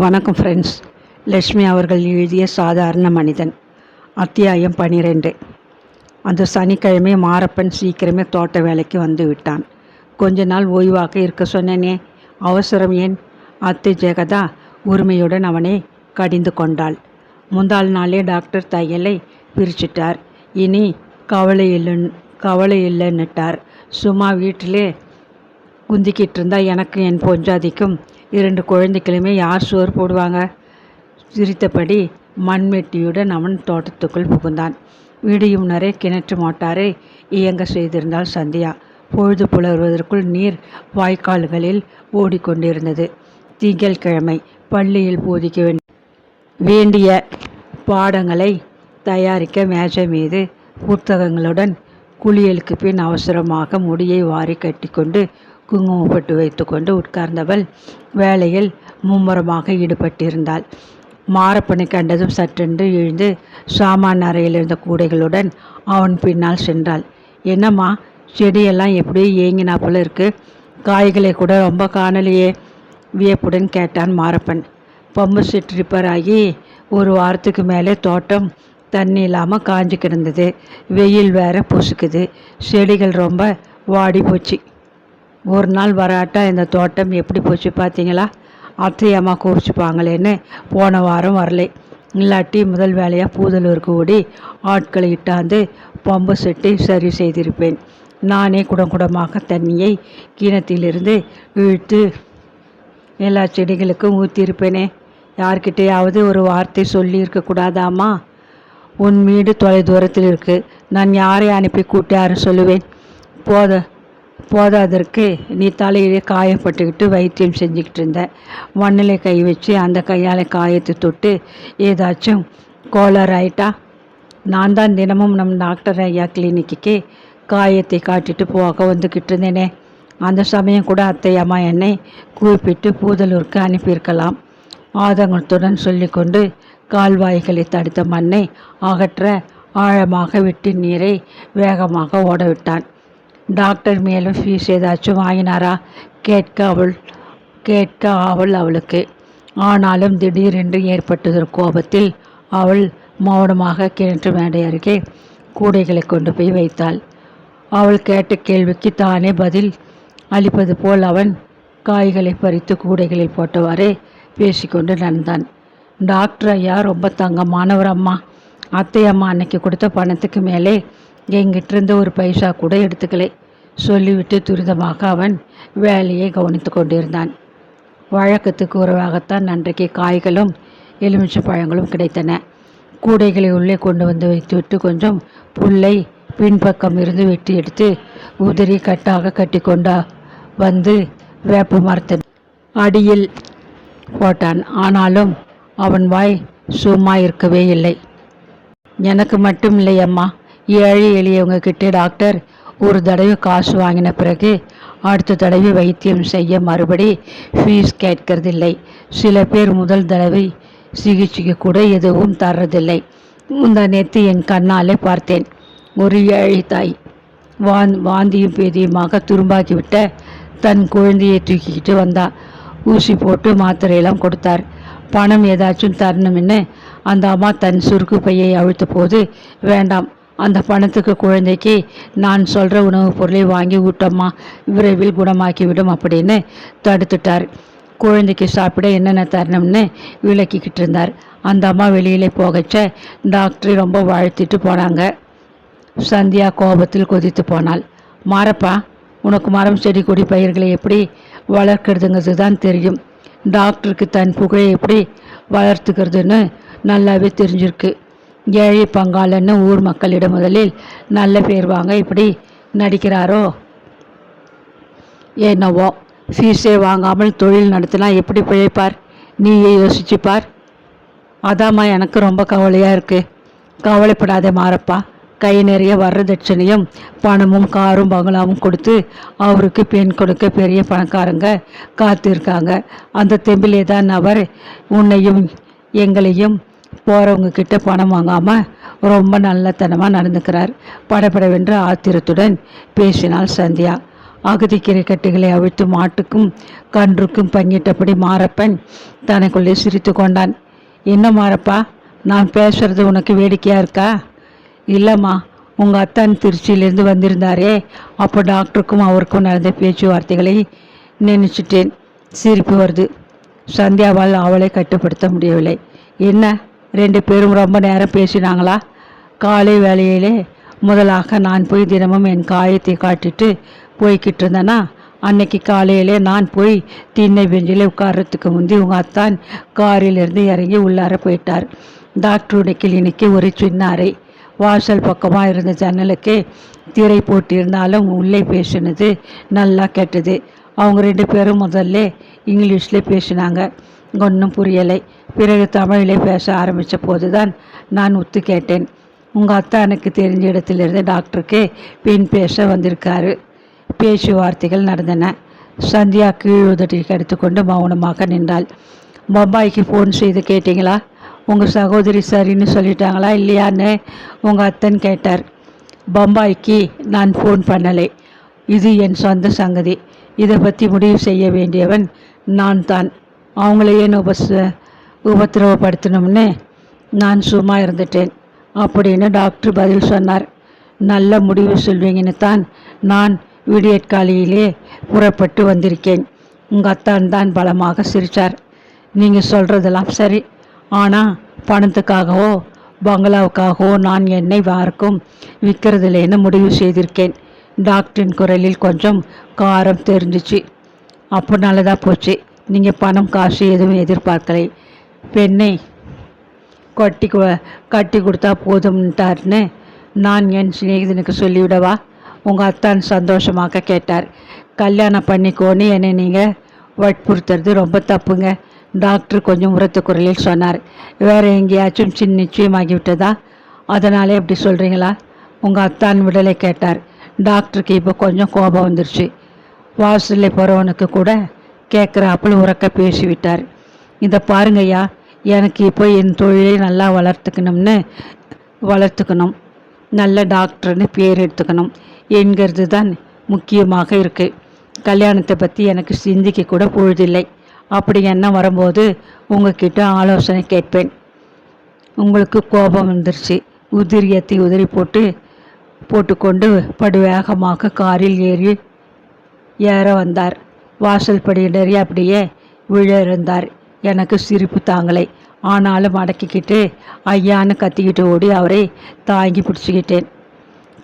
வணக்கம் ஃப்ரெண்ட்ஸ். லட்சுமி அவர்கள் எழுதிய சாதாரண மனிதன், அத்தியாயம் 12. அந்த சனிக்கிழமை மாரப்பன் சீக்கிரமே தோட்ட வேலைக்கு வந்து விட்டான். கொஞ்ச நாள் ஓய்வாக இருக்க சொன்னேனே, அவசரம் ஏன்? அத்தை ஜெகதா உரிமையுடன் அவனை கடிந்து கொண்டாள். முந்தாள் நாளே டாக்டர் தையலை பிரிச்சிட்டார். இனி கவலை இல்லைன்னுட்டார். சும்மா வீட்டிலே குந்திக்கிட்டு இருந்தால் எனக்கு என் பொஞ்சாதிக்கும் 2 குழந்தைகளுமே யார் சோறு போடுவாங்க? சிரித்தபடி மண்வெட்டியுடன் அவன் தோட்டத்துக்குள் புகுந்தான். விடியும் வரை கிணற்று மோட்டாரை இயங்க செய்திருந்தாள் சந்தியா. பொழுது புலர்வதற்குள் நீர் வாய்க்கால்களில் ஓடிக்கொண்டிருந்தது. திங்கட்கிழமை பள்ளியில் போதிக்க வேண்டிய பாடங்களை தயாரிக்க மேஜை மீது புத்தகங்களுடன் குளியலுக்கு பின் அவசரமாக முடியை வாரி கட்டிக்கொண்டு குங்குமப்பட்டு வைத்து கொண்டு உட்கார்ந்தவள் வேலையில் மும்முரமாக ஈடுபட்டிருந்தாள். மாரப்பனை கண்டதும் சற்றென்று எழுந்து சாமான் அறையில் இருந்த கூடைகளுடன் அவன் பின்னால் சென்றாள். என்னம்மா, செடியெல்லாம் எப்படி ஏங்கினா போல இருக்கு? காய்களை கூட ரொம்ப காணலையே? வியப்புடன் கேட்டான் மாரப்பன். பம்பு செட் ரிப்பேர் ஆகி 1 வாரத்துக்கு மேலே தோட்டம் தண்ணி இல்லாமல் காஞ்சி கிடந்தது. வெயில் வேற பொசுக்குது. செடிகள் ரொம்ப வாடி போச்சு. ஒரு நாள் வராட்டா இந்த தோட்டம் எப்படி போச்சு பார்த்தீங்களா? அத்தையம்மா கோபிச்சுப்பாங்களேன்னு போன வாரம் வரலை. இல்லாட்டி முதல் வேலையாக பூதலூருக்கு ஓடி ஆட்களை இட்டாந்து பம்பு செட்டை சரி செய்திருப்பேன். நானே குடமாக தண்ணியை கிணத்திலிருந்து இழுத்து எல்லா செடிகளுக்கும் ஊற்றிருப்பேனே. யார்கிட்டையாவது ஒரு வார்த்தை சொல்லி இருக்கக்கூடாதாம்மா? உன் வீடு தொலை தூரத்தில் இருக்குது. நான் யாரை அனுப்பி கூட்டியாரு சொல்லுவேன்? போதாதற்கு நீ தலையிலே காயப்பட்டுக்கிட்டு வைத்தியம் செஞ்சுக்கிட்டு இருந்த. மண்ணிலே கை வச்சு அந்த கையால் காயத்தை தொட்டு ஏதாச்சும் கோளாறு ஆயிட்டா? நான் தான் தினமும் நம் டாக்டர் ஐயா கிளினிக்கு காயத்தை காட்டிட்டு போக வந்துக்கிட்டு இருந்தேனே. அந்த சமயம் கூட அத்தையம்மா என்னை கூப்பிட்டு பூதலூருக்கு அனுப்பியிருக்கலாம். ஆதங்கத்துடன் சொல்லிக்கொண்டு கால்வாய்களை தடுத்த மண்ணை அகற்ற ஆழமாக விட்டு நீரை வேகமாக ஓடவிட்டான். டாக்டர் மேலும் ஃபீஸ் ஏதாச்சும் வாங்கினாரா? கேட்க அவள் அவளுக்கு. ஆனாலும் திடீரென்று ஏற்பட்டதொரு கோபத்தில் அவள் மௌனமாக கிணற்று மேடை அருகே கூடைகளை கொண்டு போய் வைத்தாள். அவள் கேட்ட கேள்விக்கு தானே பதில் அளிப்பது போல் அவன் காய்களை பறித்து கூடைகளில் போட்டவாறே பேசிக்கொண்டு நடந்தான். டாக்டர் ஐயா ரொம்ப தங்கமானவர் அம்மா. அத்தையம்மா அன்னைக்கு கொடுத்த பணத்துக்கு மேலே எங்கிட்டிருந்த 1 பைசா கூட எடுத்துக்கலை சொல்லிவிட்டு துரிதமாக அவன் வேலையை கவனித்து கொண்டிருந்தான். வழக்கத்துக்கு உறவாகத்தான் அன்றைக்கு காய்களும் எலுமிச்சை பழங்களும் கிடைத்தன. கூடைகளை உள்ளே கொண்டு வந்து வைத்துவிட்டு கொஞ்சம் புல்லை பின்பக்கம் இருந்து வெட்டி எடுத்து உதிரி கட்டாக கட்டி கொண்டா வந்து வேப்ப மரத்தின் அடியில் போட்டான். ஆனாலும் அவன் வாய் சும்மா இருக்கவே இல்லை. எனக்கு மட்டும் இல்லை அம்மா, ஏழை எளியவங்க கிட்டே டாக்டர் ஒரு தடவை காசு வாங்கின பிறகு அடுத்த தடவை வைத்தியம் செய்ய மறுபடி ஃபீஸ் கேட்கறதில்லை. சில பேர் முதல் தடவை சிகிச்சைக்கு கூட எதுவும் தர்றதில்லை. முந்தா நேற்று என் கண்ணாலே பார்த்தேன். ஒரு ஏழை தாய் வாந்தியும் பேதியுமாக துரும்பாக்கிவிட்ட தன் குழந்தையை தூக்கிக்கிட்டு வந்தா. ஊசி போட்டு மாத்திரையெல்லாம் கொடுத்தார். பணம் ஏதாச்சும் தரணும்னு அந்த அம்மா தன் சுருக்கு பையை அழுத்த போது, வேண்டாம், அந்த பணத்துக்கு குழந்தைக்கு நான் சொல்கிற உணவுப் பொருளை வாங்கி ஊட்டம்மா, விரைவில் குணமாக்கிவிடும் அப்படின்னு தடுத்துட்டார். குழந்தைக்கு சாப்பிட என்னென்ன தரணும்னு விளக்கிக்கிட்டு இருந்தார். அந்த அம்மா வெளியிலே போகச்ச டாக்டரை ரொம்ப வாழ்த்திட்டு போனாங்க. சந்தியா கோபத்தில் கொதித்து போனாள். மாரப்பா, உனக்கு மரம் செடி கொடி பயிர்களை எப்படி வளர்க்கிறதுங்கிறது தான் தெரியும். டாக்டருக்கு தன் புகழை எப்படி வளர்த்துக்கிறதுன்னு நல்லாவே தெரிஞ்சிருக்கு. ஏழை பங்காளன்னு ஊர் மக்களிடம் முதலில் நல்ல பேர் வாங்க இப்படி நடிக்கிறாரோ என்னவோ. ஃபீஸே வாங்காமல் தொழில் நடத்தினா எப்படி பிழைப்பார்? நீயே யோசிச்சுப்பார். அதாம்மா எனக்கு ரொம்ப கவலையாக இருக்குது. கவலைப்படாதே மாரப்பா, கை நிறைய வரதட்சணையும் பணமும் காரும் பங்களாவும் கொடுத்து அவருக்கு பெண் கொடுக்க பெரிய பணக்காரங்க காத்திருக்காங்க. அந்த தெம்பிலே தான் அவர் உன்னையும் எங்களையும் போகிறவங்க கிட்ட பணம் வாங்காமல் ரொம்ப நல்லத்தனமாக நடந்துக்கிறார். படபடவென்று ஆத்திரத்துடன் பேசினாள் சந்தியா. அகதிக்கீரை கட்டுகளை அவிழ்த்து மாட்டுக்கும் கன்றுக்கும் பங்கிட்டபடி மாரப்பன் தனக்குள்ளே சிரித்து கொண்டான். என்ன மாரப்பா, நான் பேசுறது உனக்கு வேடிக்கையா இருக்கா? இல்லைம்மா, உங்கள் அத்தான் திருச்சியிலேருந்து வந்திருந்தாரே, அப்போ டாக்டருக்கும் அவருக்கும் நடந்த பேச்சுவார்த்தைகளை நினைச்சிட்டேன். சிரிப்பு வருது. சந்தியாவால் அவளை கட்டுப்படுத்த முடியவில்லை. என்ன, 2 பேரும் ரொம்ப நேரம் பேசினாங்களா? காலை வேளையிலே முதலாக நான் போய் தினமும் என் காயத்தை காட்டிட்டு போய்கிட்டு இருந்தேன்னா, அன்னைக்கு காலையிலே நான் போய் திண்ணை பெஞ்சில் உட்கார்றதுக்கு முந்தி உங்கள் அத்தான் காரிலிருந்து இறங்கி உள்ளார போயிட்டார். டாக்டருடைய கிளினிக்கு ஒரு சின்ன அறை. வாசல் பக்கமாக இருந்த ஜன்னலுக்கு திரை போட்டிருந்தாலும் உள்ளே பேசினது நல்லா கேட்டது. அவங்க 2 பேரும் முதல்ல இங்கிலீஷில் பேசினாங்க. ஒன்றும் புரியலை. பிறகு தமிழிலே பேச ஆரம்பித்த போது தான் நான் ஒத்து கேட்டேன். உங்கள் அத்தானுக்கு தெரிஞ்ச இடத்திலிருந்து டாக்டருக்கு பெண் பேச வந்திருக்காரு. பேச்சுவார்த்தைகள் நடந்தன. சந்தியா கீழ் உதட்டிக்கு எடுத்துக்கொண்டு மௌனமாக நின்றாள். பம்பாய்க்கு ஃபோன் செய்து கேட்டீங்களா? உங்கள் சகோதரி சரின்னு சொல்லிட்டாங்களா இல்லையான்னு உங்கள் அத்தன் கேட்டார். பம்பாய்க்கு நான் ஃபோன் பண்ணலை. இது என் சொந்த சங்கதி. இதை பற்றி முடிவு செய்ய வேண்டியவன் நான் தான். அவங்களையே உபத்திரவப்படுத்தணும்னு நான் சும்மா இருந்துட்டேன் அப்படின்னு டாக்டர் பதில் சொன்னார். நல்ல முடிவு சொல்வீங்கன்னு தான் நான் விடியற்காலையிலே புறப்பட்டு வந்திருக்கேன். உங்கள் அத்தான் தான் பலமாக சிரித்தார். நீங்கள் சொல்கிறதெல்லாம் சரி, ஆனால் பணத்துக்காகவோ பங்களாவுக்காகவோ நான் என்னை யாருக்கும் விற்கிறதில்லைன்னு முடிவு செய்திருக்கேன். டாக்டரின் குரலில் கொஞ்சம் காரம் தெரிஞ்சிச்சு. அப்போ நல்லதாக போச்சு. நீங்கள் பணம் காசு எதுவும் எதிர்பார்க்கலை. பெண்ணை கட்டி கொடுத்தா போதும்ட்டார்னு நான் என் சிநேகிதனுக்கு சொல்லிவிடவா? உங்கள் அத்தான் சந்தோஷமாக கேட்டார். கல்யாணம் பண்ணிக்கோன்னு என்னை நீங்கள் வற்புறுத்துறது ரொம்ப தப்புங்க, டாக்டர் கொஞ்சம் உரத்த குரலில் சொன்னார். வேறு எங்கேயாச்சும் நிச்சயமாகிவிட்டதா? அதனாலே அப்படி சொல்கிறீங்களா? உங்கள் அத்தான் விடலை கேட்டார். டாக்டருக்கு இப்போ கொஞ்சம் கோபம் வந்துருச்சு. வாசலில் போகிறவனுக்கு கூட கேட்குறாப்புல உறக்க பேசிவிட்டார். இதை பாருங்கய்யா, எனக்கு இப்போ என் தொழிலை நல்லா வளர்த்துக்கணும், நல்ல டாக்டர்னு பேர் எடுத்துக்கணும் என்கிறது தான் முக்கியமாக இருக்குது. கல்யாணத்தை பற்றி எனக்கு சிந்திக்க கூட பொழுதில்லை. அப்படி என்ன வரும்போது உங்ககிட்ட ஆலோசனை கேட்பேன். உங்களுக்கு கோபம் வந்துருச்சு. உதிரி போட்டுக்கொண்டு படுவேகமாக காரில் ஏற வந்தார். வாசல் படியிடறி அப்படியே விழ. எனக்கு சிரிப்பு தாங்கலை. ஆனாலும் அடக்கிக்கிட்டு ஐயான்னு கத்திக்கிட்டு ஓடி அவரை தாங்கி பிடிச்சிக்கிட்டேன்.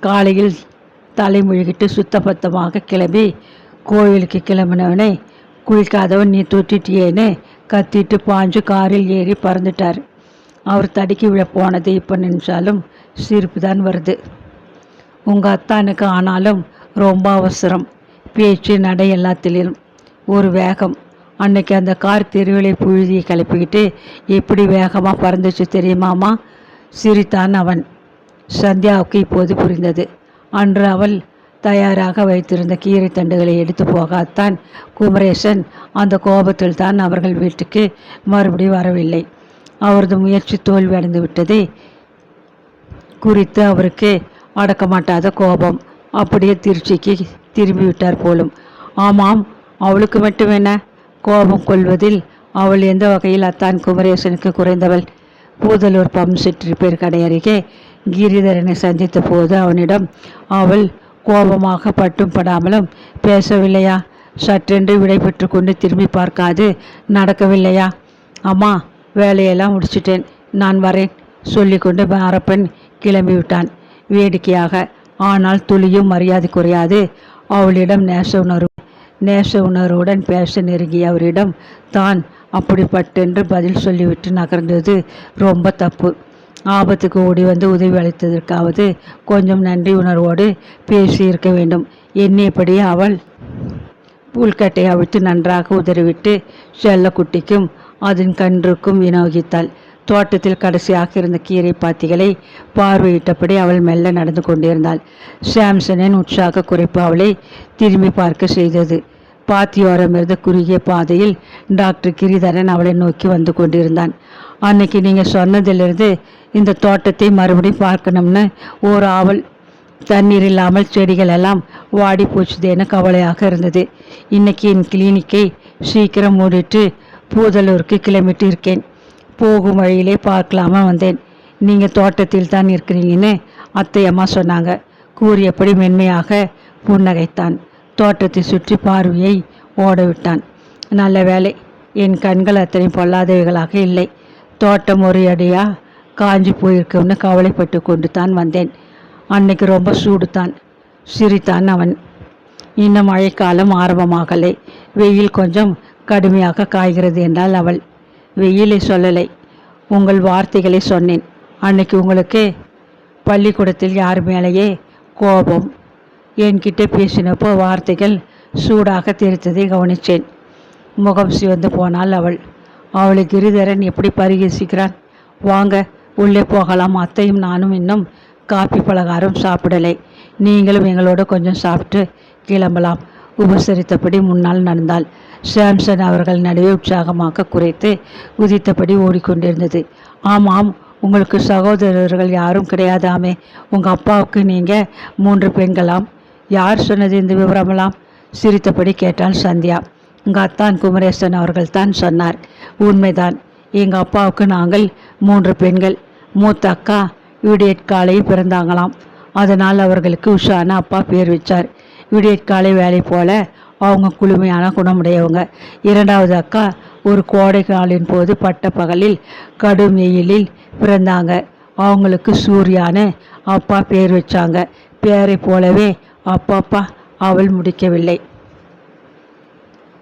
காலையில் தலைமொழிகிட்டு சுத்தபத்தமாக கிளம்பி கோயிலுக்கு கிளம்பினவனை குளிக்காதவன் நீ தொட்டிட்டியேன்னு கத்திட்டு பாஞ்சு காரில் ஏறி பறந்துட்டார். அவர் தடுக்கி விழ போனது இப்போ நினைச்சாலும் சிரிப்பு தான் வருது. உங்கள் அத்தானுக்கு ஆனாலும் ரொம்ப அவசரம். பேச்சு நடை எல்லாத்திலும் ஒரு வேகம். அன்னைக்கு அந்த கார் தெருவிலை புழுதியை கிளப்பிக்கிட்டு எப்படி வேகமாக பறந்துச்சு தெரியுமாமா? சிரித்தான் அவன். சந்தியாவுக்கு இப்போது புரிந்தது. அன்று அவள் தயாராக வைத்திருந்த கீரை தண்டுகளை எடுத்து போகத்தான் குமரேசன் அந்த கோபத்தில் தான் அவர்கள் வீட்டுக்கு மறுபடியும் வரவில்லை. அவரது முயற்சி தோல்வி அடைந்து விட்டதை குறித்து அவருக்கு அடக்க மாட்டாத கோபம். அப்படியே திருச்சிக்கு திரும்பிவிட்டார் போலும். ஆமாம், அவளுக்கு மட்டும் என்ன கோபம் கொள்வதில்? அவள் எந்த வகையில் அத்தான் குமரேசனுக்கு குறைந்தவள்? பூதலூர் பம்ப் செட் ரிப்பேர் கடை அருகே கிரிதரனை சந்தித்த போது அவனிடம் அவள் கோபமாக பட்டும் படாமலும் பேசவில்லையா? சற்றென்று விடை பெற்று கொண்டு திரும்பி பார்க்காது நடக்கவில்லையா? அம்மா, வேலையெல்லாம் முடிச்சிட்டேன், நான் வரேன் சொல்லிக்கொண்டு மாரப்பன் கிளம்பிவிட்டான். வேடிக்கையாக, ஆனால் துளியும் மரியாதை குறையாது அவளிடம் நேச உணர்வுடன் பேச நெருங்கிய அவரிடம் தான் அப்படிப்பட்டென்று பதில் சொல்லிவிட்டு நகர்ந்தது ரொம்ப தப்பு. ஆபத்துக்கு ஓடி வந்து உதவி அளித்ததற்காவது கொஞ்சம் நன்றி உணர்வோடு பேசியிருக்க வேண்டும். எண்ணியபடி அவள் புல்கட்டை அவிழ்த்து நன்றாக உதறிவிட்டு செல்லக்குட்டிக்கும் அதன் கன்றுக்கும் விநியோகித்தாள். தோட்டத்தில் கடைசியாக இருந்த கீரை பாத்திகளை பார்வையிட்டபடி அவள் மெல்ல நடந்து கொண்டிருந்தாள். சாம்சனின் உற்சாக குறைப்பு அவளை திரும்பி பார்க்க செய்தது. பாத்தியோரமிருந்த குறுகிய பாதையில் டாக்டர் கிரிதரன் அவளை நோக்கி வந்து கொண்டிருந்தான். அன்னைக்கு நீங்கள் சொன்னதிலிருந்து இந்த தோட்டத்தை மறுபடியும் பார்க்கணும்னு ஒரு ஆவல். தண்ணீர் இல்லாமல் செடிகள் எல்லாம் வாடி போச்சுதேன்னு கவலையாக இருந்தது. இன்னைக்கு என் கிளினிக்கை சீக்கிரம் மூடிட்டு பூதலூருக்கு கிளம்பிட்டு இருக்கேன். போகும் வழியிலே பார்க்கலாமா வந்தேன். நீங்கள் தோட்டத்தில் தான் இருக்கிறீங்கன்னு அத்தையம்மா சொன்னாங்க. கூறியபடி மென்மையாக புன்னகைத்தான். தோட்டத்தை சுற்றி பார்வையை ஓடவிட்டான். நல்ல வேலை, என் கண்கள் அத்தனை பொல்லாதவைகளாக இல்லை. தோட்டம் ஒரு அடியாக காஞ்சி போயிருக்கும்னு கவலைப்பட்டு கொண்டு தான் வந்தேன். அன்னைக்கு ரொம்ப சூடு தான். சிரித்தான் அவன். இன்னும் மழைக்காலம் ஆரம்பமாகலை. வெயில் கொஞ்சம் கடுமையாக காய்கிறது என்றால் அவள். வெயிலை சொல்லலை, உங்கள் வார்த்தைகளை சொன்னேன். அன்னைக்கு உங்களுக்கு பள்ளிக்கூடத்தில் யார் மேலேயே கோபம். என்கிட்ட பேசினப்போ வார்த்தைகள் சூடாக தெரித்ததை கவனித்தேன். முகம் சிவந்து போனாள் அவள். அவளை கிரிதரன் எப்படி பரிகசிக்கிறான். வாங்க உள்ளே போகலாம். அத்தையும் நானும் இன்னும் காப்பி பலகாரம் சாப்பிடலை. நீங்களும் எங்களோட கொஞ்சம் சாப்பிட்டு கிளம்பலாம். உபசரித்தபடி முன்னால் நடந்தாள். சாம்சன் அவர்கள் நடுவே உற்சாகமாக குறைத்து குதித்தபடி ஓடிக்கொண்டிருந்தது. ஆமாம், உங்களுக்கு சகோதரர்கள் யாரும் கிடையாதாமே. உங்கள் அப்பாவுக்கு நீங்கள் 3 பெண்களாம். யார் சொன்னது இந்த விவரமெல்லாம்? சிரித்தபடி கேட்டாள் சந்தியா. உங்கள் அத்தான் குமரேசன் அவர்கள் தான் சொன்னார். உண்மைதான். எங்கள் அப்பாவுக்கு நாங்கள் 3 பெண்கள். மூத்த அக்கா விடியற்காலையில் பிறந்தாங்களாம். அதனால் அவர்களுக்கு உஷான அப்பா பேர் வச்சார். விடியற்காலை வேலை போல அவங்க குளுமையான குணமுடையவங்க. 2வது அக்கா ஒரு கோடை நாளின் போது பட்ட பகலில் கடும் வெயிலில் பிறந்தாங்க. அவங்களுக்கு சூர்யான்னு அப்பா பேர் வச்சாங்க. பேரை போலவே அப்பப்பா அவள் முடிக்கவில்லை.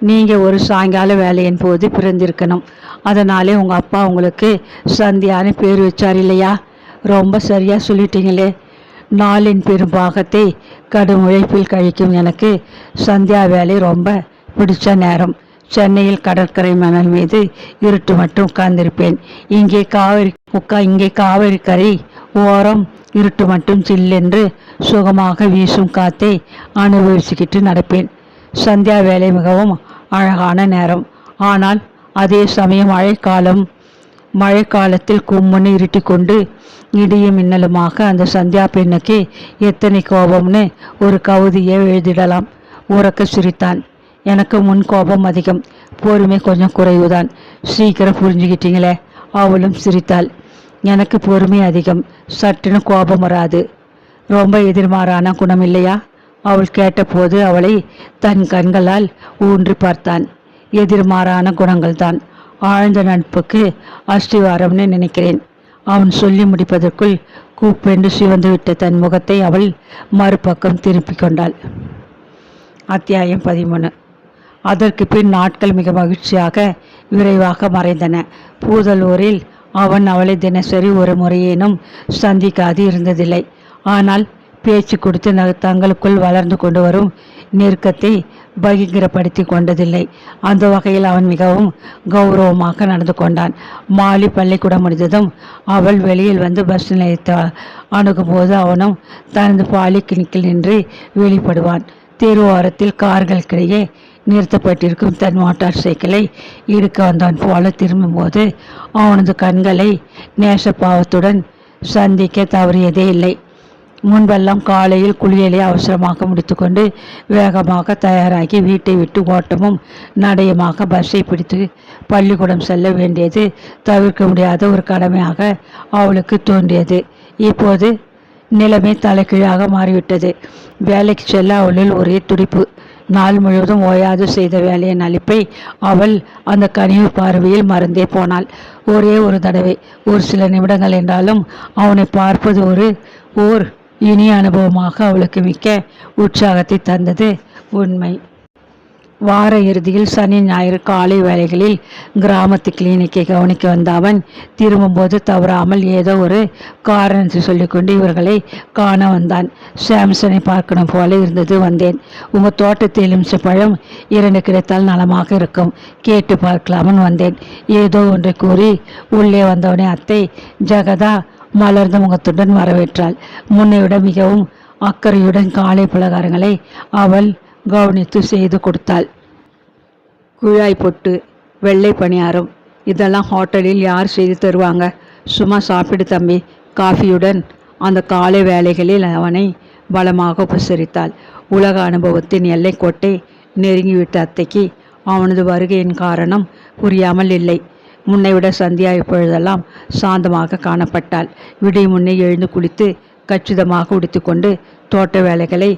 நீங்கள் ஒரு சாயங்கால வேலையின் போது பிறந்திருக்கணும். அதனாலே உங்கள் அப்பா உங்களுக்கு சந்தியான்னு பேர் வச்சார் இல்லையா? ரொம்ப சரியாக சொல்லிட்டீங்களே. நாளின் பெரும்பாகத்தை கடும் உழைப்பில் கழிக்கும் எனக்கு சந்தியா வேலை ரொம்ப பிடிச்ச நேரம். சென்னையில் கடற்கரை மணல் மீது இருட்டு மட்டும் உட்கார்ந்திருப்பேன். இங்கே காவிரி கரை ஓரம் இருட்டு மட்டும் சில்லென்று சுகமாக வீசும் காத்தை அனுபவிச்சுக்கிட்டு நடப்பேன். சந்தியா வேலை மிகவும் அழகான நேரம். ஆனால் அதே சமயம் மழைக்காலத்தில் கும்முன்னு இருட்டி கொண்டு இடியும் மின்னலுமாக அந்த சந்தியா பெண்ணுக்கு எத்தனை கோபம்னு ஒரு கவிதையை எழுதிடலாம். உறக்க சிரித்தான். எனக்கு முன் கோபம் அதிகம், பொறுமை கொஞ்சம் குறைவுதான். சீக்கிரம் புரிஞ்சுக்கிட்டீங்களே. அவளும் சிரித்தாள். எனக்கு பொறுமை அதிகம், சட்டுன்னு கோபம் வராது. ரொம்ப எதிர்மாறான குணம் இல்லையா? அவள் கேட்டபோது அவளை தன் கண்களால் ஊன்றி பார்த்தான். எதிர்மாறான குணங்கள் தான். ஆழ்ந்த நட்புக்கு அஸ்திவாரம்னு நினைக்கிறேன். அவன் சொல்லி முடிப்பதற்குள் கூப்பென்று சிவந்து விட்ட தன் முகத்தை அவள் மறுபக்கம் திருப்பி கொண்டாள். அத்தியாயம் 13. அதற்கு பின் நாட்கள் மிக மகிழ்ச்சியாக விரைவாக மறைந்தன. பூதலூரில் அவன் அவளை தினசரி ஒரு முறையேனும் சந்திக்காது இருந்ததில்லை. ஆனால் பேச்சு கொடுத்து தங்களுக்குள் வளர்ந்து கொண்டு வரும் நெருக்கத்தை பகிரப்படுத்தி கொண்டதில்லை. அந்த வகையில் அவன் மிகவும் கௌரவமாக நடந்து கொண்டான். மாலி பள்ளிக்கூடம் முடிந்ததும் அவள் வெளியில் வந்து பஸ் நிலையத்தை அணுகும்போது அவனும் தனது பாலிகிளினிக்கில் நின்று வெளிப்படுவான். தெருவோரத்தில் கார்களுக்கிடையே நிறுத்தப்பட்டிருக்கும் தன் மோட்டார் சைக்கிளை இடுக்க வந்தவன் போல திரும்பும்போது அவனது கண்களை நேசப்பாவத்துடன் சந்திக்க தவறியதே இல்லை. முன்பெல்லாம் காலையில் குளியலை அவசரமாக முடித்துக்கொண்டு வேகமாக தயாராகி வீட்டை விட்டு ஓட்டமும் நடையுமாக பஸ்ஸை பிடித்து பள்ளிக்கூடம் செல்ல வேண்டியது தவிர்க்க முடியாத ஒரு கடமையாக அவளுக்கு தோன்றியது. இப்போது நிலைமை தலைகீழாக மாறிவிட்டது. வேலைக்கு செல்ல அவளில் ஒரே துடிப்பு. நாள் முழுவதும் ஓயாது செய்த வேலையின் அளிப்பை அவள் அந்த கனிவு பார்வையில் மறந்தே போனாள். ஒரே ஒரு தடவை, ஒரு சில நிமிடங்கள் என்றாலும் அவனை பார்ப்பது ஓர் இனிய அனுபவமாக அவளுக்கு மிக்க உற்சாகத்தை தந்தது உண்மை. வார இறுதியில் சனி ஞாயிறு காலை வேளைகளில் கிராமத்து கிளினிக்கை கவனிக்க வந்த அவன் திரும்பும்போது தவறாமல் ஏதோ ஒரு காரணத்தை சொல்லிக்கொண்டு இவர்களை காண வந்தான். சாம்சனை பார்க்கணும் போல இருந்தது. வந்தேன். உங்கள் தோட்டத்து எலுமிச்சை பழம் 2 கிடைத்தால் நலமாக இருக்கும், கேட்டு பார்க்கலாமன் வந்தேன். ஏதோ ஒன்றை கூறி உள்ளே வந்தவனே அத்தை ஜெகதா மலர்ந்த முகத்துடன் வரவேற்றாள். முன்னைவிட மிகவும் அக்கறையுடன் காலை பலகாரங்களை அவள் கவனித்து செய்து கொடுத்தாள். குழாய் பொட்டு, வெள்ளை பணியாரம், இதெல்லாம் ஹோட்டலில் யார் செய்து தருவாங்க? சும்மா சாப்பிடு தம்பி. காஃபியுடன் அந்த காலை வேலைகளில் அவனை பலமாக உபசரித்தாள். உலக அனுபவத்தின் எல்லைக்கோட்டை நெருங்கிவிட்ட அத்தைக்கு அவனது வருகையின் காரணம் புரியாமல் இல்லை. முன்னைவிட சந்தியா இப்பொழுதெல்லாம் சாந்தமாக காணப்பட்டாள். விடிய முன்னே எழுந்து குளித்து கச்சிதமாக உடுத்திக்கொண்டு தோட்ட வேலைகளை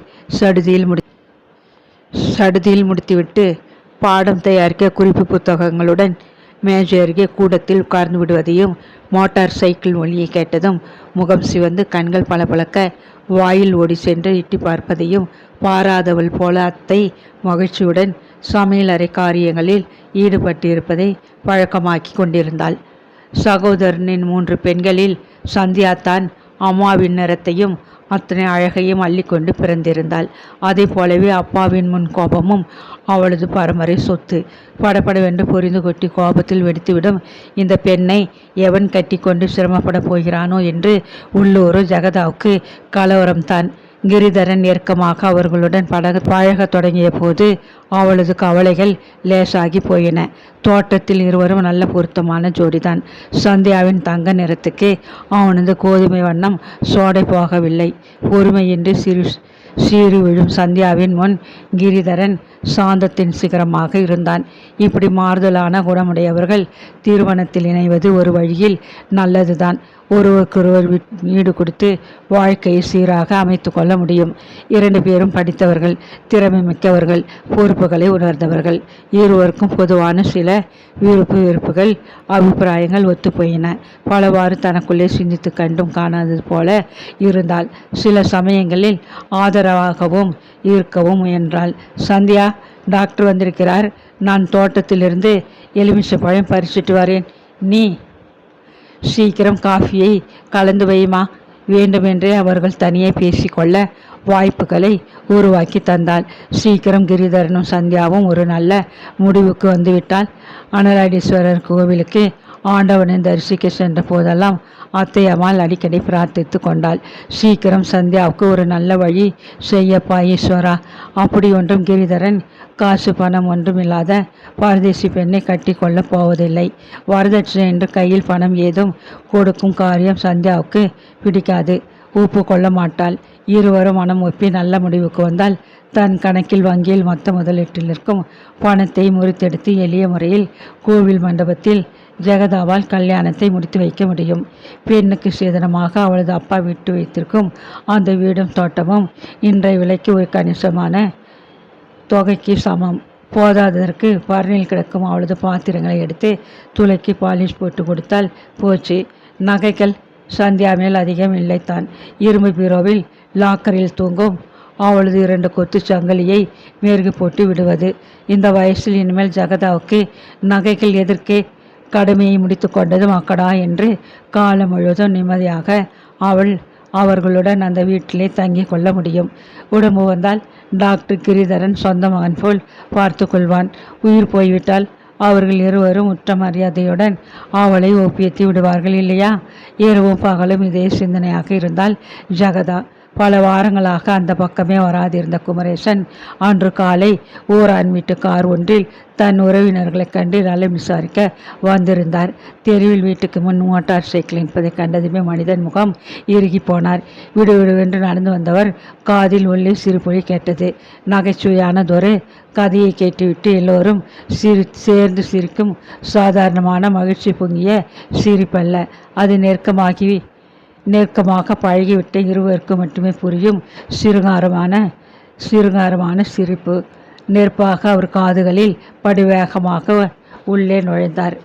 சடுதியில் முடித்துவிட்டு பாடம் தயாரிக்க குறிப்பு புத்தகங்களுடன் மேஜை அருகே கூடத்தில் உட்கார்ந்து விடுவதையும், மோட்டார் சைக்கிள் ஒலியை கேட்டதும் முகம் சிவந்து கண்கள் பளபளக்க வாயில் ஓடி சென்று இட்டி பார்ப்பதையும் பாராதவள் போல அத்தை மகிழ்ச்சியுடன் சமையல் அறை காரியங்களில் ஈடுபட்டிருப்பதை பழக்கமாக்கி கொண்டிருந்தாள். சகோதரனின் 3 பெண்களில் சந்தியா தான் அம்மாவின் நிறத்தையும் அத்தனை அழகையும் அள்ளிக்கொண்டு பிறந்திருந்தாள். அதே போலவே அப்பாவின் முன் கோபமும் அவளது பரம்பரை சொத்து. படபடவென்று பொரிந்து கொட்டி கோபத்தில் வெடித்துவிடும் இந்த பெண்ணை எவன் கட்டி கொண்டு சிரமப்பட போகிறானோ என்று உள்ளூர் ஜெகதாவுக்கு கலவரம்தான். கிரிதரன் நெருக்கமாக அவர்களுடன் பழகத் தொடங்கிய போது அவளது கவலைகள் லேசாகி போயின. தோட்டத்தில் இருவரும் நல்ல பொருத்தமான ஜோடிதான். சந்தியாவின் தங்க நிறத்துக்கு அவனது கோதுமை வண்ணம் சோடை போகவில்லை. பொறுமையின்றி சீறி விழும் சந்தியாவின் முன் கிரிதரன் சாந்தத்தின் சிகரமாக இருந்தான். இப்படி மாறுதலான குணமுடையவர்கள் திருமணத்தில் இணைவது ஒரு வழியில் நல்லதுதான். ஒருவருக்கொருவர் ஈடு கொடுத்து வாழ்க்கையை சீராக அமைத்து கொள்ள முடியும். 2 பேரும் படித்தவர்கள், திறமை மிக்கவர்கள், பொறுப்புகளை உணர்ந்தவர்கள். இருவருக்கும் பொதுவான சில விருப்பு வெறுப்புகள், அபிப்பிராயங்கள் ஒத்துப்போயின. பலவாறு தனக்குள்ளே சிந்தித்து கண்டும் காணாதது போல இருந்தால் சில சமயங்களில் ஆதரவாகவும் இருக்கவும் முயன்றாள். சந்தியா, டாக்டர் வந்திருக்கிறார். நான் தோட்டத்திலிருந்து எலுமிச்சை பழம் பறிச்சிட்டு வரேன். நீ சீக்கிரம் காஃபியை கலந்து வைமா. வேண்டுமென்றே அவர்கள் தனியே பேசிக்கொள்ள வாய்ப்புகளை உருவாக்கி தந்தாள். சீக்கிரம் கிரிதரனும் சந்தியாவும் ஒரு நல்ல முடிவுக்கு வந்துவிட்டாள். அனலாடீஸ்வரர் கோவிலுக்கு ஆண்டவனை தரிசிக்க சென்ற போதெல்லாம் அத்தையம்மாள் அடிக்கடி பிரார்த்தித்து கொண்டாள். சீக்கிரம் சந்தியாவுக்கு ஒரு நல்ல வழி செய்யப்பா ஈஸ்வரா. அப்படி ஒன்றும் கிரிதரன் காசு பணம் ஒன்றுமில்லாத பரதேசி பெண்ணை கட்டி கொள்ளப் போவதில்லை. வரதட்சணை என்று கையில் பணம் ஏதும் கொடுக்கும் காரியம் சந்தியாவுக்கு பிடிக்காது. ஒப்பு கொள்ள மாட்டாள். இருவரும் மனம் ஒப்பி நல்ல முடிவுக்கு வந்தால் தன் கணக்கில் வங்கியில் மொத்த முதலீட்டில் இருக்கும் பணத்தை முறித்தெடுத்து எளிய முறையில் கோவில் மண்டபத்தில் ஜெகதாவால் கல்யாணத்தை முடித்து வைக்க முடியும். பெண்ணுக்கு சேதனமாக அவளது அப்பா விட்டு வைத்திருக்கும் அந்த வீடும் தோட்டமும் இன்றைய விலைக்கு ஒரு கணிசமான தொகைக்கு சமம். போதாததற்கு பரணில் கிடக்கும் அவளது பாத்திரங்களை எடுத்து துளைக்கி பாலிஷ் போட்டு கொடுத்தால் போச்சு. நகைகள் சந்தியா மேல் அதிகம் இல்லைத்தான். இரும்பு பீரோவில் லாக்கரில் தூங்கும் அவளது 2 கொத்து சங்கிலியை மேற்கு போட்டு விடுவது. இந்த வயசில் இனிமேல் ஜெகதாவுக்கு நகைகள் எதற்கே? கடமையை முடித்து கொண்டதும் அக்கடா என்று காலம் முழுவதும் நிம்மதியாக அவர்களுடன் அந்த வீட்டிலே தங்கி கொள்ள முடியும். உடம்பு வந்தால் டாக்டர் கிரிதரன் சொந்த மகன் போல் பார்த்து கொள்வான். உயிர் போய்விட்டால் அவர்கள் இருவரும் உற்ற மரியாதையுடன் அவளை ஒப்பியத்தி விடுவார்கள் இல்லையா? இரவும் பகலும் இதே சிந்தனையாக இருந்தால் ஜெகதா. பல வாரங்களாக அந்த பக்கமே வராதிருந்த குமரேசன் அன்று காலை ஊரான் வீட்டு கார் ஒன்றில் தன் உறவினர்களைக் கண்டு நலம் விசாரிக்க வந்திருந்தார். தெருவில் வீட்டுக்கு முன் மோட்டார் சைக்கிள் நிற்பதை கண்டதுமே மனிதன் முகம் இறுகி போனார். விடுவிடுவென்று நடந்து வந்தவர் காதில் உள்ளே சிறுபொழி கேட்டது. நகைச்சுவையானதொரு கதையை கேட்டுவிட்டு எல்லோரும் சேர்ந்து சிரிக்கும் சாதாரணமான மகிழ்ச்சி பொங்கிய சிரிப்பல்ல. அது நெருக்கமாக பழகிவிட்ட இருவருக்கு மட்டுமே புரியும் சிருங்காரமான சிரிப்பு. நெருப்பாக அவர் காதுகளில் படிவேகமாக உள்ளே நுழைந்தார்.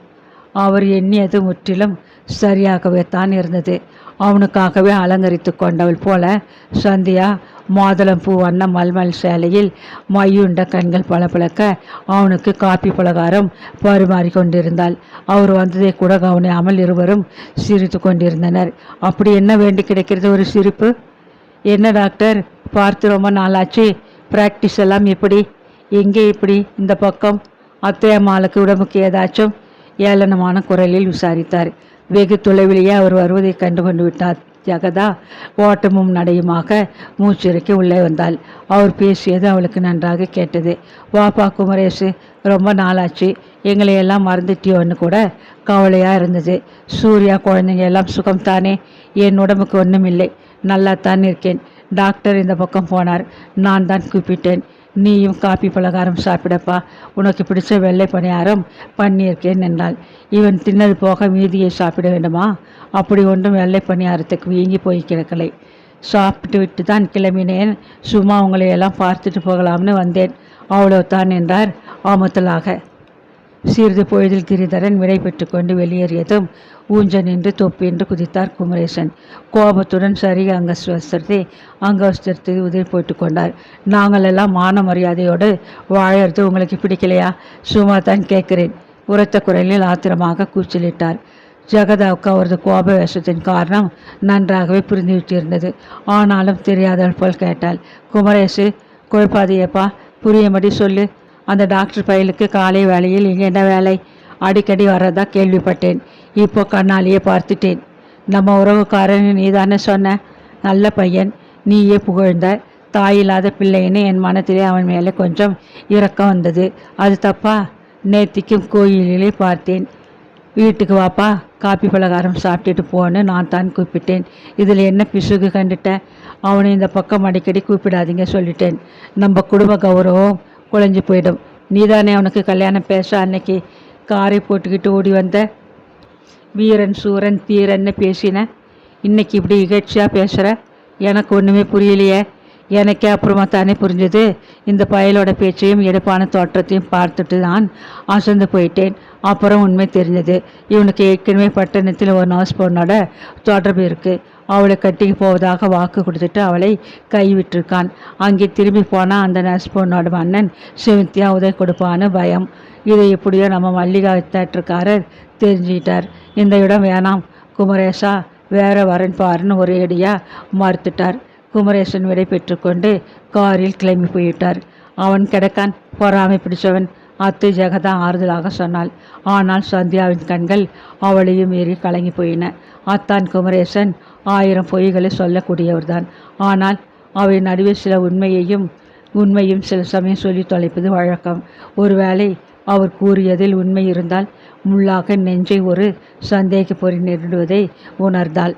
அவர் எண்ணியது முற்றிலும் சரியாகவே தான் இருந்தது. அவனுக்காகவே அலங்கரித்து கொண்டவள் போல சந்தியா மாதுளம்பூ வண்ண மல்மல் சேலையில் மையுண்ட கண்கள் பளபளக்க அவனுக்கு காப்பி பலகாரம் பரிமாறி கொண்டிருந்தாள். அவர் வந்ததை கூட கவனியாமல் இருவரும் சிரித்து கொண்டிருந்தனர். அப்படி என்ன வேண்டி கிடைக்கிறது ஒரு சிரிப்பு? என்ன டாக்டர், பார்த்து ரொம்ப நாளாச்சு. பிராக்டிஸ் எல்லாம் எப்படி? எங்கே இப்படி இந்த பக்கம்? அத்தையம்மாளுக்கு உடம்புக்கு ஏதாச்சும்? ஏளனமான குரலில் விசாரித்தார். வெகு தொலைவிலேயே அவர் வருவதை கண்டு கொண்டு விட்டார் ஜெகதா. ஓட்டமும் நடையுமாக மூச்சிறைக்கு உள்ளே வந்தாள். அவர் பேசியது அவளுக்கு நன்றாக கேட்டது. வாப்பா குமரேசு, ரொம்ப நாளாச்சு. எங்களையெல்லாம் மறந்துட்டியோன்னு கூட கவலையாக இருந்தது. சூர்யா குழந்தைங்க எல்லாம் சுகம்தானே? என் உடம்புக்கு ஒன்றும் இல்லை, நல்லாத்தான் இருக்கேன். டாக்டர் இந்த பக்கம் போனார். நான் தான் கூப்பிட்டேன். நீயும் காப்பி பலகாரம் சாப்பிடப்பா, உனக்கு பிடிச்ச வெள்ளை பணியாரம் பண்ணியிருக்கேன் என்றாள். இவன் தின்னது போக மீதியை சாப்பிட வேண்டுமா? அப்படி ஒன்றும் வெள்ளை பணியாரத்துக்கு வீங்கி போய் கிடக்கலை. சாப்பிட்டு விட்டு தான் கிளம்பினேன். சும்மா உங்களையெல்லாம் பார்த்துட்டு போகலாம்னு வந்தேன், அவ்வளோதான் என்றார் ஆமத்தலாக. சிறிது பொழுதில் கிரிதரன் விடை பெற்று கொண்டு வெளியேறியதும் ஊஞ்ச நின்று தொப்பின்று குதித்தார் குமரேசன். கோபத்துடன் சரி அங்கவஸ்திரத்தை உதிரி போட்டு கொண்டார். நாங்கள் எல்லாம் மான மரியாதையோடு வாழறது உங்களுக்கு பிடிக்கலையா? சும்மா தான் கேட்கிறேன். உரத்த குரலில் ஆத்திரமாக கூச்சலிட்டார். ஜெகதாவுக்கு அவரது கோப வேஷத்தின் காரணம் நன்றாகவே புரிந்துவிட்டிருந்தது. ஆனாலும் தெரியாதவள் போல் கேட்டாள். குமரேசு, குழப்பாதியப்பா, புரியும்படி சொல்லு. அந்த டாக்டர் பயலுக்கு காலை வேளையில் இங்கே என்ன வேலை? அடிக்கடி வர்றதா கேள்விப்பட்டேன். இப்போ கண்ணாலேயே பார்த்துட்டேன். நம்ம உறவுக்காரன் நீ தானே சொன்ன? நல்ல பையன், நீயே புகழ்ந்த. தாயில்லாத பிள்ளைன்னு என் மனத்திலே அவன் மேலே கொஞ்சம் இரக்கம் வந்தது. அது தப்பா? நேத்திக்கும் கோயிலிலே பார்த்தேன். வீட்டுக்கு வாப்பா, காப்பி பலகாரம் சாப்பிட்டுட்டு போன்னு நான் தான் கூப்பிட்டேன். இதில் என்ன பிசுகு கண்டுட்டேன்? அவனை இந்த பக்கம் அடிக்கடி கூப்பிடாதீங்க சொல்லிட்டேன். நம்ம குடும்ப கௌரவம் குலைஞ்சு போயிடும். நீதானே அவனுக்கு கல்யாணம் பேச அன்னைக்கு காரை போட்டுக்கிட்டு ஓடி வந்த? வீரன் சூரன் தீரன்னு பேசின. இன்னைக்கு இப்படி இகழ்ச்சியாக பேசுகிற? எனக்கு ஒன்றுமே புரியலையே. எனக்கே அப்புறமா தானே புரிஞ்சது. இந்த பயலோட பேச்சையும் எடுப்பான தோற்றத்தையும் பார்த்துட்டு நான் அசந்து போயிட்டேன். அப்புறம் உண்மை தெரிஞ்சது. இவனுக்கு ஏற்கனவே பட்டணத்தில் ஒரு நர்ஸ் பொண்ணோட தொடர்பு இருக்குது. அவளை கட்டிக்கு போவதாக வாக்கு கொடுத்துட்டு அவளை கைவிட்டிருக்கான். அங்கே திரும்பி போனால் அந்த நர்ஸ் பொண்ணோட மன்னன் செவந்தியா உதவி கொடுப்பான்னு பயம். இதை எப்படியோ நம்ம மல்லிகா தேட்டருக்காரர் தெரிஞ்சுக்கிட்டார். இந்த இடம் வேணாம் குமரேசா, வேற வரன் பாருன்னு ஒரேடியாக மறுத்துட்டார். குமரேசன் விடை பெற்றுக்கொண்டு காரில் கிளம்பி போயிட்டார். அவன் கிடக்கான், பொறாமை பிடிச்சவன், அத்தை ஜெகதா ஆறுதலாக சொன்னாள். ஆனால் சந்தியாவின் கண்கள் அவளையும் மீறி கலங்கி போயின. அத்தான் குமரேசன் 1000 பொய்களை சொல்லக்கூடியவர்தான். ஆனால் அவை நடுவே சில உண்மையும் சில சமயம் சொல்லி தொலைப்பது வழக்கம். ஒருவேளை அவர் கூறியதில் உண்மை இருந்தால் முள்ளாக நெஞ்சை ஒரு சந்தேக பொறி நெருடுவதை உணர்ந்தாள்.